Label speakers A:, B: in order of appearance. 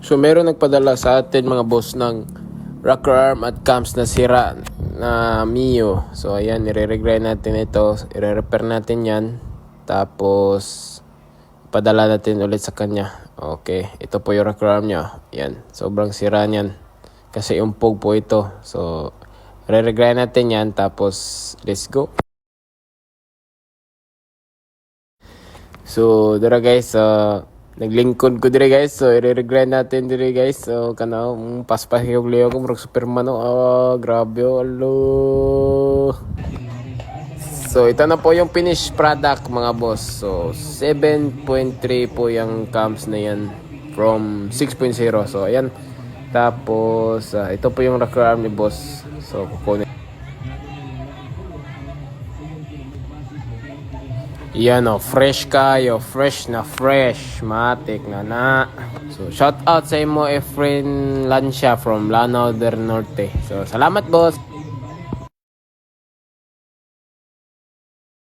A: So meron nagpadala sa atin mga boss ng rocker arm at cams na sira na Mio. So ayan, i-re-regrind natin ito, i-repair natin yan. Tapos padala natin ulit sa kanya. Okay, ito po yung rocker arm niya. Yan, sobrang sira niyan. Kasi umpog po ito. So re-regrind natin yan, tapos let's go. So dira guys, naglingkod ko dire guys. So i-regrind natin dire guys. So kana paspas yung leo ko murag Superman. Grabe alo. So ito na po yung finished product mga boss. So 7.3 po yung cams na yan from 6.0. So ayan. Tapos ito po yung rocker arm ni boss. So kukunin. Yan fresh kayo, fresh na fresh, matik na. So shout out sa imo Efren Lancia from Lanao del Norte. So salamat boss.